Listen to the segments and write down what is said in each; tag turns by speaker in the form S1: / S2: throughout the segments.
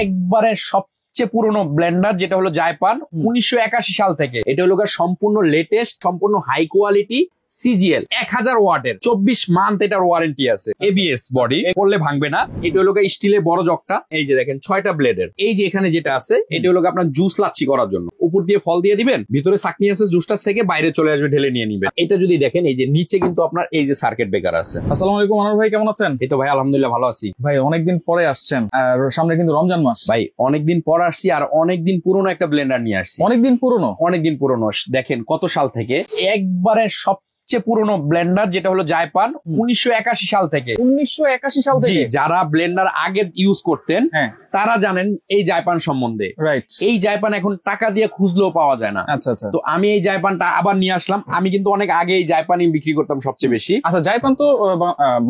S1: একবারে সবচেয়ে পুরনো ব্লেন্ডার, যেটা হলো জাইপান 1981 সাল থেকে। এটা হলো সম্পূর্ণ লেটেস্ট, সম্পূর্ণ হাই কোয়ালিটি সিজিএল 1000 ওয়াটের 24 মান্থ এটার ওয়ারেন্টি আছে। এবিএস বডি, পড়লে ভাঙবে না। এটা হলো স্টিলের বড় জগটা, এই যে দেখেন 6টা ব্লেডের। এই যে এখানে যেটা আছে এটা হলো আপনার জুস লাচ্ছি করার জন্য। উপর দিয়ে ফল দিয়ে দিবেন, ভিতরে চাকনি আছে, জুসটা থেকে বাইরে চলে আসবে, ঢেলে নিয়ে নিবেন। এটা যদি দেখেন এই যে নিচে কিন্তু আপনার এই যে সার্কিট ব্রেকার আছে।
S2: আসসালামু আলাইকুম আনোয়ার ভাই, কেমন আছেন?
S1: এই তো ভাই আলহামদুলিল্লাহ ভালো আছি।
S2: ভাই অনেকদিন পরে আসছেন, আর সামনে কিন্তু রমজান মাস।
S1: ভাই অনেকদিন পর আসছি, আর অনেকদিন পুরনো একটা ব্লেন্ডার নিয়ে আসছি।
S2: অনেকদিন পুরনো?
S1: অনেকদিন পুরনো। দেখেন কত সাল থেকে, একবারে সবচেয়ে পুরনো ব্লেন্ডার, যেটা হলো জাইপান 1981 সাল থেকে।
S2: 1981 সাল থেকে?
S1: যারা ব্লেন্ডার আগে ইউজ করতেন
S2: হ্যাঁ,
S1: তারা জানেন এই জাইপান সম্বন্ধে।
S2: রাইট।
S1: এই জাইপান এখন টাকা দিয়ে খুঁজলেও পাওয়া যায় না।
S2: আচ্ছা আচ্ছা।
S1: তো আমি এই জাইপানটা আবার নিয়ে আসলাম। আমি কিন্তু অনেক আগে এই জাইপানই বিক্রি করতাম সবচেয়ে বেশি।
S2: আচ্ছা, জাইপান তো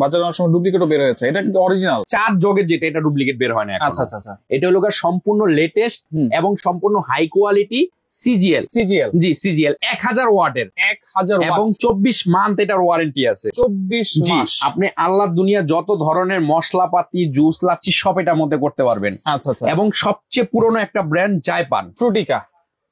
S2: বাজারে অনেক সময় ডুপ্লিকেটও বের হয়েছে, এটা কিন্তু অরিজিনাল
S1: 4 জগের যেটা, এটা ডুপ্লিকেট বের হয় না।
S2: আচ্ছা আচ্ছা আচ্ছা।
S1: এটা হলো সম্পূর্ণ লেটেস্ট এবং সম্পূর্ণ হাই কোয়ালিটি সিজিএল।
S2: সিজিএল? জি,
S1: সিজিএল 1000 ওয়াটের
S2: 1000
S1: এবং 24 মান্থ এটার ওয়ারেন্টি আছে।
S2: 24 মাস?
S1: আপনি আল্লাহর দুনিয়া যত ধরনের মশলাপাতি, জুস লাচ্ছি সব এটার মধ্যে করতে পারবেন।
S2: আচ্ছা আচ্ছা।
S1: এবং সবচেয়ে পুরনো একটা ব্র্যান্ড জাইপান,
S2: ফ্রুটিকা।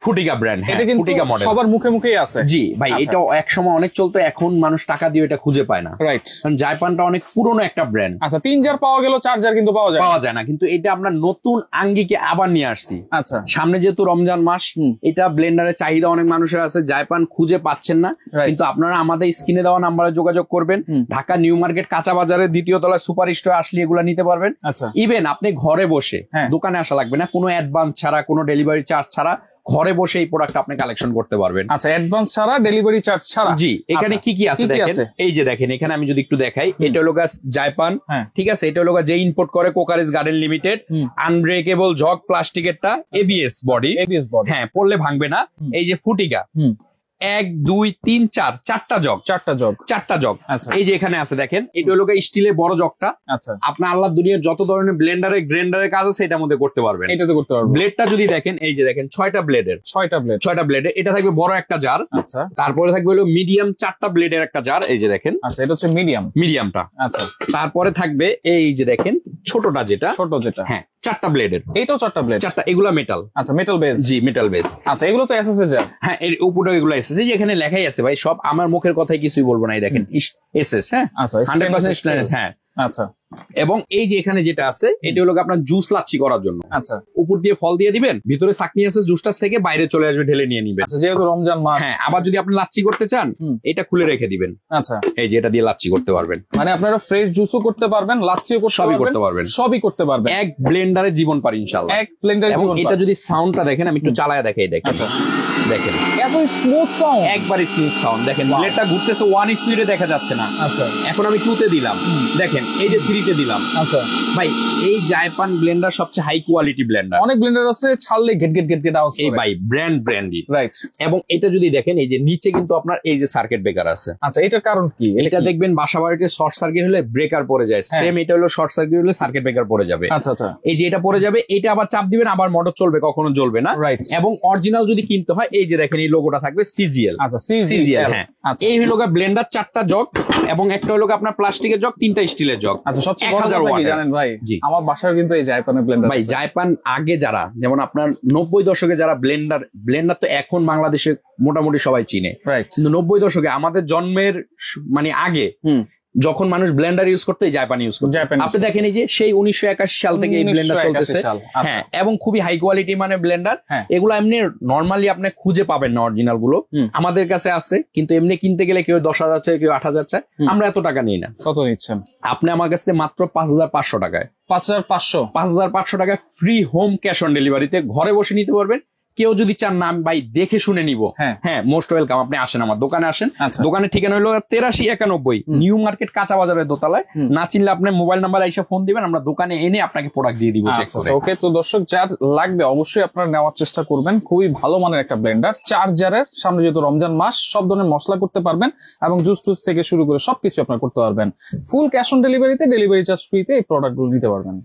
S1: ফুটিকা ব্র্যান্ড।
S2: এটা কিন্তু সবার মুখে মুখেই আছে।
S1: জি ভাই, এটা এক সময় অনেক চলতো, এখন মানুষ টাকা দিয়ে এটা খুঁজে পায় না।
S2: রাইট।
S1: কারণ জাইপানটা অনেক পুরনো একটা ব্র্যান্ড।
S2: আচ্ছা, 3 জার পাওয়া গেল, 4 জার কিন্তু পাওয়া যায়
S1: না। কিন্তু এটা আমরা নতুন আঙ্গিকে আবার নিয়ে আসছি।
S2: আচ্ছা।
S1: সামনে যেহেতু রমজান মাস, এটা ব্লেন্ডারের চাহিদা অনেক মানুষের আছে, জাইপান খুঁজে পাচ্ছেন না। কিন্তু আপনারা আমাদের স্ক্রিনে দেওয়া নাম্বারে যোগাযোগ করবেন। ঢাকা নিউ মার্কেট কাঁচা বাজারের 2য় তলায় সুপার স্টোরে আসলে এগুলা নিতে পারবেন।
S2: আচ্ছা।
S1: ইভেন আপনি ঘরে বসে, দোকানে আসা লাগবে না, কোনো অ্যাডভান্স ছাড়া, কোনো ডেলিভারি চার্জ ছাড়া ঘরে বসে এই প্রোডাক্ট আপনি কালেকশন করতে পারবেন।
S2: আচ্ছা, অ্যাডভান্স ছাড়া, ডেলিভারি চার্জ ছাড়া?
S1: জি। এখানে কি কি আছে দেখেন, এই যে দেখেন এখানে আমি যদি একটু দেখাই, এটা হলো জাইপান, ঠিক আছে। এটা হলো যে ইম্পোর্ট করে কোকারিস গার্ডেন লিমিটেড, আনব্রেকেবল জগ প্লাস্টিকেরটা, এবিএস বডি। হ্যাঁ, পড়লে ভাঙবে না। এই যে ফুটিকা 1 2 3 4 4টা জগ, 4টা জগ। এই যে এখানে আছে দেখেন, এটা হলো স্টিলের বড় জগটা।
S2: আচ্ছা।
S1: আপনার আল্লাহর দুনিয়ার যত ধরনের ব্লেন্ডারে গ্রাইন্ডারের কাজ আছে এটার মধ্যে করতে পারবেন।
S2: এটাতে করতে পারবেন।
S1: ব্লেডটা যদি দেখেন, এই যে দেখেন 6টা ব্লেডের, 6টা ব্লেডের। এটা থাকবে বড় একটা জার।
S2: আচ্ছা।
S1: তারপরে থাকবে হলো মিডিয়াম 4টা ব্লেডের একটা জার, এই যে দেখেন।
S2: আচ্ছা, এটা হচ্ছে মিডিয়ামটা। আচ্ছা।
S1: তারপরে থাকবে এই যে দেখেন ছোটটা, যেটা হ্যাঁ 4টা ব্লেডের।
S2: এইটাও 4টা ব্লেড?
S1: 4টা। এগুলা মেটাল।
S2: আচ্ছা, মেটাল বেস? জি,
S1: মেটাল বেস।
S2: আচ্ছা, এগুলো তো এসএস এর জার?
S1: হ্যাঁ, এর উপরে এগুলো এসএস। এই যে এখানে লেখাই আছে ভাই, সব আমার মুখের কথাই কিছুই বলবো না। এই দেখেন এসএস। হ্যাঁ, আচ্ছা, 100% হ্যাঁ।
S2: আচ্ছা।
S1: এবং এই যে এখানে যেটা আছে এটা হলো আপনার জুস লাচ্ছি করার জন্য।
S2: আচ্ছা।
S1: উপর দিয়ে ফল দিয়ে দিবেন, ভিতরে চাকনি আছে, জুসটা থেকে বাইরে চলে আসবে, ঢেলে নিয়ে নিবেন।
S2: আচ্ছা, যেহেতু রমজান মাস।
S1: হ্যাঁ, আবার যদি আপনি লাচ্ছি করতে চান এটা খুলে রেখে দিবেন।
S2: আচ্ছা।
S1: এই যে এটা দিয়ে লাচ্ছি করতে পারবেন।
S2: মানে আপনারা ফ্রেশ জুসও করতে পারবেন, লাচ্ছিও করতে পারবেন, সবই করতে পারবেন।
S1: এক ব্লেন্ডারে জীবন পার ইনশাআল্লাহ।
S2: এক ব্লেন্ডারে জীবন পার।
S1: এটা যদি সাউন্ডটা দেখেন, আমি একটু চালায় দেখাই, দেখেন।
S2: আচ্ছা,
S1: দেখেন
S2: এত স্মুথ সাউন্ড,
S1: একবারে স্মুথ সাউন্ড। দেখেন ব্লেডটা ঘুরতেছে 1 স্পিডে, দেখা যাচ্ছে না।
S2: আচ্ছা।
S1: এখন আমি 2 তে দিলাম, দেখেন এই যে 3 তে দিলাম।
S2: আচ্ছা
S1: ভাই, এই জাইপান ব্লেন্ডার সবচেয়ে হাই কোয়ালিটি ব্লেন্ডার।
S2: অনেক ব্লেন্ডার আছে ছাড়লে গেট গেট গেট গেট আওয়াজ করে।
S1: এই ভাই ব্র্যান্ডই।
S2: রাইট।
S1: এবং এটা যদি দেখেন, এই যে নিচে কিন্তু আপনার এই যে সার্কিট ব্রেকার আছে।
S2: আচ্ছা, এটার কারণ কি?
S1: এটা দেখবেন বাসা বাড়িতে শর্ট সার্কিট হলে ব্রেকার পড়ে যায়, সেম এটা হলো শর্ট সার্কিট হলে সার্কিট ব্রেকার পড়ে যাবে।
S2: আচ্ছা আচ্ছা।
S1: এই যে এটা পড়ে যাবে, এটা আবার চাপ দিবেন, আবার মোটর চলবে, কখনো জ্বলবে না।
S2: রাইট।
S1: এবং অরিজিনাল যদি কিনতে হয়, এই যে দেখেন এই লোগোটা থাকবে সিজিএল।
S2: আচ্ছা, সিজিএল।
S1: হ্যাঁ। এই হলো ব্লেন্ডার 4টা জগ, এবং একটা হলো আপনার প্লাস্টিকের জগ, 3টা স্টিলের জগ।
S2: আচ্ছা, সবচেয়ে বড় কথা কি জানেন ভাই? আমার বাসায় কিন্তু এই জাইপানের ব্লেন্ডার
S1: ভাই, জাইপান আগে যারা, যেমন আপনার 90 দশকে যারা ব্লেন্ডার তো এখন বাংলাদেশে মোটামুটি সবাই চিনে। কিন্তু 90 দশকে আমাদের জন্মের মানে আগে, যখন মানুষ ব্লেন্ডার ইউজ করতে জাইপান ইউজ করতে, আপনি দেখেন এই যে সেই 1981 সাল থেকে এই ব্লেন্ডার চলতেছে। হ্যাঁ, এবং খুবই হাই কোয়ালিটি মানে ব্লেন্ডার। এগুলো এমনি নরমালি আপনি খুঁজে পাবেন না, অরিজিনাল গুলো আমাদের কাছে আছে, কিন্তু এমনি কিনতে গেলে কেউ 10,000 চায়, কেউ 8,000 চায়। আমরা এত টাকা নিই না।
S2: কত নিচ্ছেন
S1: আপনি? আমার কাছে মাত্র 5,500 টাকায়।
S2: 5,500
S1: টাকায় ফ্রি হোম ক্যাশ অন ডেলিভারিতে ঘরে বসে নিতে পারবেন। কেউ যদি চান না ভাই দেখে শুনে নিব, হ্যাঁ মোস্ট ওয়েলকাম। আপনি আসেন, আমার দোকানে আসেন। দোকানের ঠিকানা হলো 8391 নিউ মার্কেট কাঁচা বাজারের দোতলায়। না চিনলে আপনি মোবাইল নাম্বার এসে ফোন দিবেন, আমরা দোকানে এনে আপনাকে প্রোডাক্ট দিয়ে দিব।
S2: ওকে, তো দর্শক যার লাগবে অবশ্যই আপনারা নেওয়ার চেষ্টা করবেন। খুবই ভালো মানের একটা ব্লেন্ডার, 4 জারের। সামনে যেহেতু রমজান মাস, সব ধরনের মশলা করতে পারবেন এবং জুস টুস থেকে শুরু করে সবকিছু আপনারা করতে পারবেন। ফুল ক্যাশ অন ডেলিভারিতে, ডেলিভারি চার্জ ফ্রিতে এই প্রোডাক্টগুলো নিতে পারবেন।